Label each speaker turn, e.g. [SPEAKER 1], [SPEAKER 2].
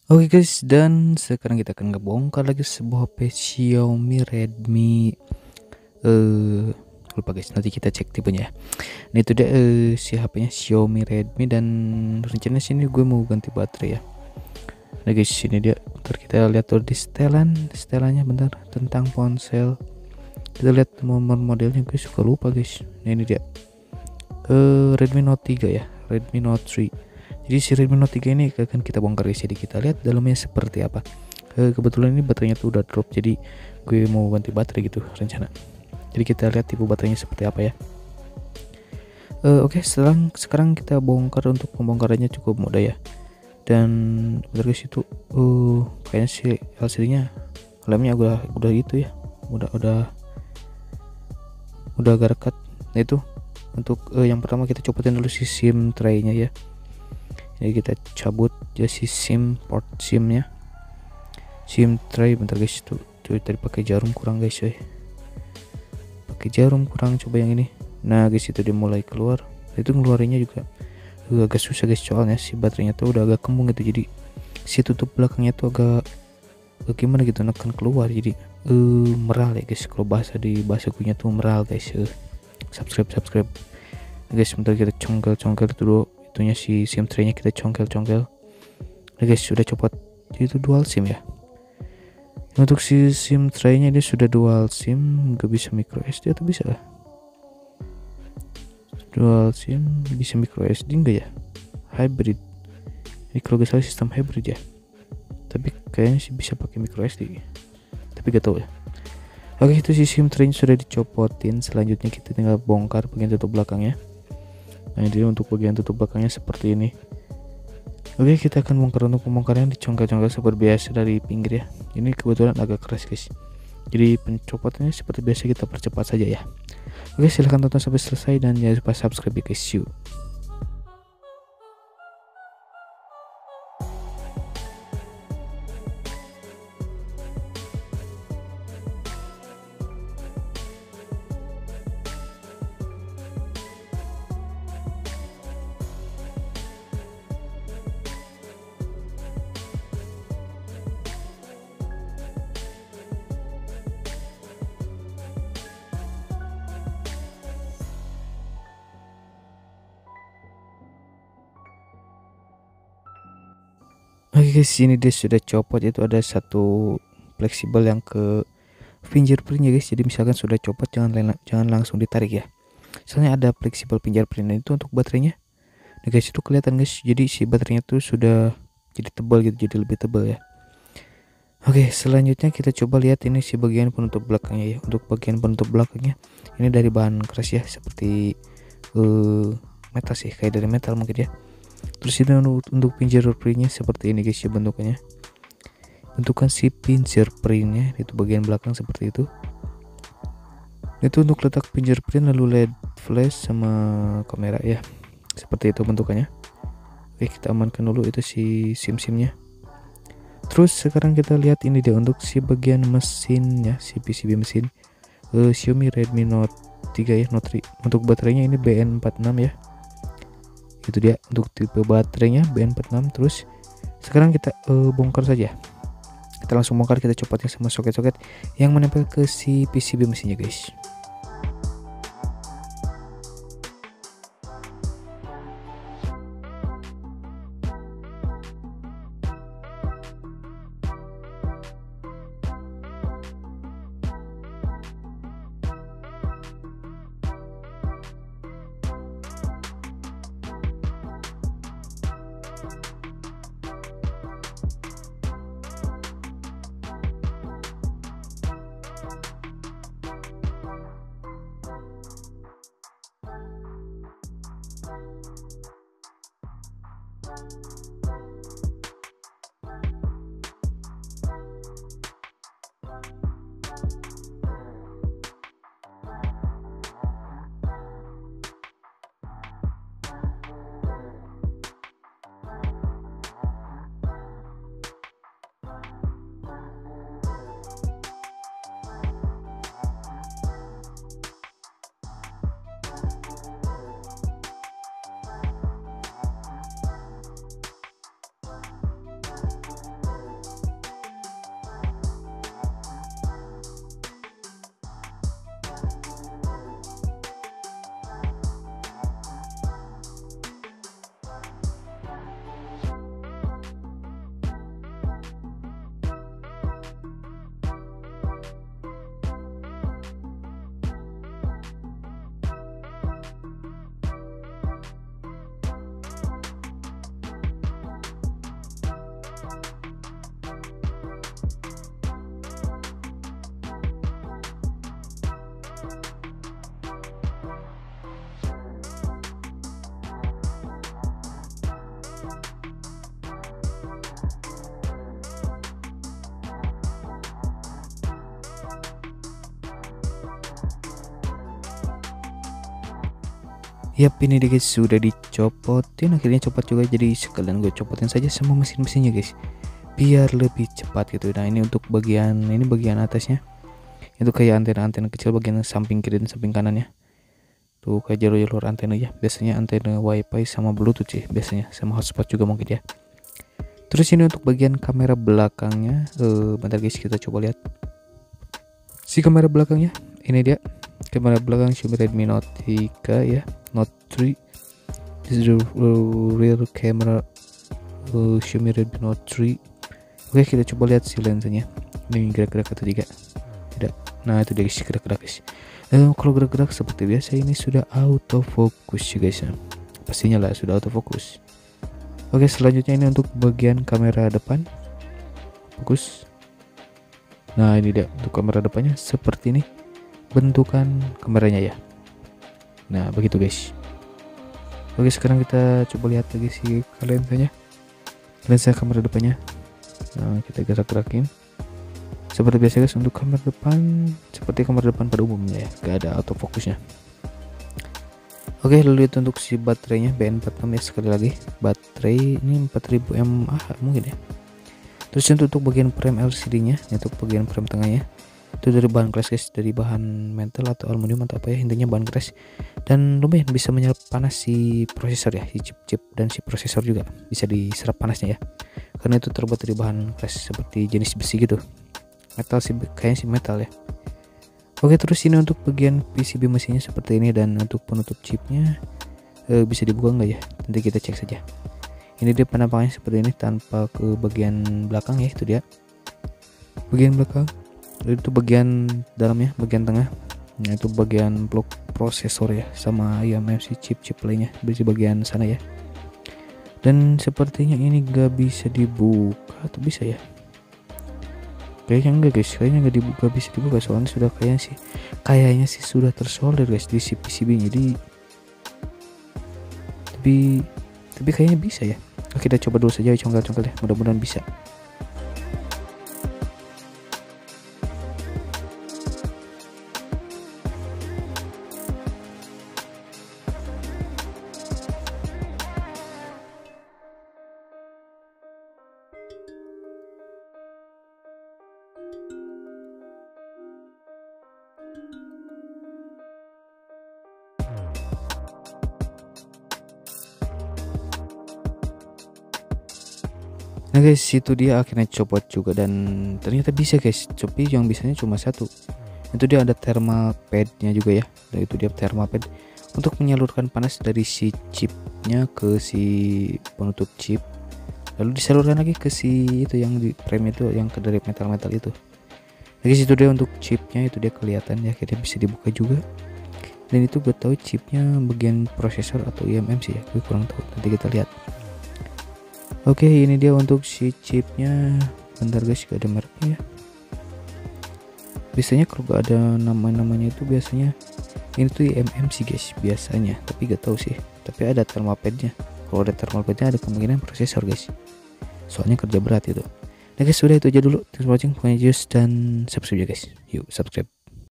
[SPEAKER 1] Oke guys, dan sekarang kita akan ngebongkar lagi sebuah HP Xiaomi Redmi lupa guys, nanti kita cek tipenya. Nah itu dia si HP-nya Xiaomi Redmi, dan rencananya sini gue mau ganti baterai ya. Nah guys, ini dia. Bentar kita lihat tuh di setelannya bentar tentang ponsel. Kita lihat nomor modelnya, gue suka lupa guys. Nah ini dia. Redmi Note 3 ya, Redmi Note 3. Jadi si Redmi Note 3 ini akan kita bongkar guys. Jadi kita lihat dalamnya seperti apa. Kebetulan ini baterainya tuh udah drop, jadi gue mau ganti baterai gitu rencana. Jadi kita lihat tipe baterainya seperti apa ya. Oke, sekarang kita bongkar. Untuk pembongkarannya cukup mudah ya. Dan bener guys, itu kayaknya si LCD-nya lemnya udah gitu ya. Udah agak rekat. Nah itu untuk yang pertama kita copotin dulu si SIM tray-nya ya. Jadi kita cabut ya si port SIM-nya. SIM tray, bentar guys, itu coba tadi pakai jarum kurang guys ya. Pakai jarum kurang, coba yang ini. Nah guys, itu dia mulai keluar. Itu ngeluarinnya juga agak susah guys, soalnya si baterainya tuh udah agak kembung gitu. Jadi si tutup belakangnya tuh agak gimana gitu, nekan keluar. Jadi meral ya guys, kalau bahasa kunya tuh meral guys. Subscribe nah, guys, bentar kita congkel dulu itunya si SIM tray-nya, kita congkel. Nah guys, sudah copot. Jadi itu dual SIM ya. Untuk si SIM tray-nya ini sudah dual SIM, gak bisa micro SD atau bisa? Dual SIM bisa micro SD enggak ya? Hybrid. Ini kalau gak salah sistem hybrid ya. Tapi kayaknya sih bisa pakai micro SD. Tapi gak tahu ya. Oke, itu si SIM tray sudah dicopotin. Selanjutnya kita tinggal bongkar bagian tutup belakangnya. Nah jadi untuk bagian tutup belakangnya seperti ini. Oke, kita akan bongkar. Untuk pembongkarannya dicongkel-congkel seperti biasa dari pinggir ya. Ini kebetulan agak keras guys, jadi pencopotannya seperti biasa kita percepat saja ya. Oke, silahkan tonton sampai selesai dan jangan lupa subscribe ya guys. You. Oke guys, ini dia sudah copot. Itu ada satu fleksibel yang ke fingerprint ya guys. Jadi misalkan sudah copot, jangan langsung ditarik ya. Soalnya ada fleksibel fingerprint itu untuk baterainya. Nah guys, itu kelihatan guys. Jadi si baterainya tuh sudah jadi tebal gitu, jadi lebih tebal ya. Oke, selanjutnya kita coba lihat ini si bagian penutup belakangnya ya. Untuk bagian penutup belakangnya ini dari bahan keras ya, seperti metal sih, kayak dari metal mungkin ya. Terus ini untuk fingerprintnya seperti ini guys ya bentukannya. Bentukan si fingerprintnya itu bagian belakang seperti itu. Itu untuk letak fingerprint, lalu LED flash sama kamera ya. Seperti itu bentukannya. Oke, kita amankan dulu itu si SIM-nya. Terus sekarang kita lihat ini dia untuk si bagian mesinnya, si PCB mesin Xiaomi Redmi Note 3 ya, Note 3. Untuk baterainya ini BN46 ya. Itu dia untuk tipe baterainya BN46. Terus sekarang kita bongkar saja. Kita langsung bongkar, kita copotnya sama soket-soket yang menempel ke si PCB mesinnya guys. Yap, ini dia guys, sudah dicopotin, akhirnya copot juga, jadi sekalian gue copotin saja sama mesin-mesinnya guys biar lebih cepat gitu. Nah ini untuk bagian ini, bagian atasnya itu kayak antena-antena kecil bagian samping kiri dan samping kanannya tuh, kayak jalur-jalur antena ya, biasanya antena wifi sama bluetooth sih biasanya, sama hotspot juga mungkin ya. Terus ini untuk bagian kamera belakangnya, bentar guys, kita coba lihat si kamera belakangnya. Ini dia kamera belakang Xiaomi Redmi Note 3 ya, Note 3. This is the rear camera Xiaomi Redmi Note 3. Oke, kita coba lihat si lensanya, ini gerak-gerak atau tidak. Nah itu dia guys, gerak-gerak guys. Kalau gerak-gerak seperti biasa ini sudah autofocus ya guys ya. Pastinya lah sudah autofocus. Oke, selanjutnya ini untuk bagian kamera depan. Fokus. Nah ini dia untuk kamera depannya, seperti ini bentukan kameranya ya. Nah begitu guys. Oke, sekarang kita coba lihat lagi si lensanya, lensa kamera depannya. Nah kita gerak-gerakin seperti biasa guys. Untuk kamera depan seperti kamera depan pada umumnya ya, gak ada autofokusnya. Oke, lalu itu untuk si baterainya BN46 ya, sekali lagi baterai ini 4000 mAh mungkin ya. Terus untuk bagian frame LCD nya, untuk bagian frame tengahnya itu dari bahan keras guys, dari bahan metal atau aluminium atau apa ya, intinya bahan keras, dan lumayan bisa menyerap panas si prosesor ya, si chip dan si prosesor juga bisa diserap panasnya ya, karena itu terbuat dari bahan keras seperti jenis besi gitu, metal sih kayaknya sih metal ya. Oke, terus ini untuk bagian PCB mesinnya seperti ini, dan untuk penutup chipnya bisa dibuka enggak ya, nanti kita cek saja. Ini dia penampakannya seperti ini tanpa ke bagian belakang ya, itu dia bagian belakang. Itu bagian dalamnya, bagian tengah. Nah itu bagian blok prosesor ya, sama eMMC chip-chip lainnya di bagian sana ya. Dan sepertinya ini gak bisa dibuka, atau bisa ya? Kayaknya enggak guys, kayaknya nggak dibuka, bisa dibuka soalnya sudah kayaknya sih sudah tersolder guys di si PCB-nya. Jadi tapi kayaknya bisa ya. Oke, kita coba dulu saja congkel-congkel ya, mudah-mudahan bisa. Nah guys, itu dia akhirnya copot juga, dan ternyata bisa guys, tapi yang bisanya cuma satu. Itu dia ada thermal padnya juga ya, dan itu dia thermal pad untuk menyalurkan panas dari si chipnya ke si penutup chip, lalu disalurkan lagi ke si itu yang di frame itu, yang ke dari metal-metal itu. Nah guys, itu dia untuk chipnya, itu dia kelihatan ya, akhirnya bisa dibuka juga. Dan itu gue tahu chipnya bagian prosesor atau eMMC ya, gue kurang tahu, nanti kita lihat. Oke, ini dia untuk si chipnya. Bentar guys, gak ada mereknya ya. Biasanya kalau gak ada namanya itu biasanya ini tuh eMMC guys biasanya, tapi gak tahu sih. Tapi ada thermal padnya. Kalau ada thermal padnya ada kemungkinan prosesor guys, soalnya kerja berat itu. Nah guys, sudah itu aja dulu. Thanks for watching, pokoknya just dan subscribe ya guys. Yuk subscribe.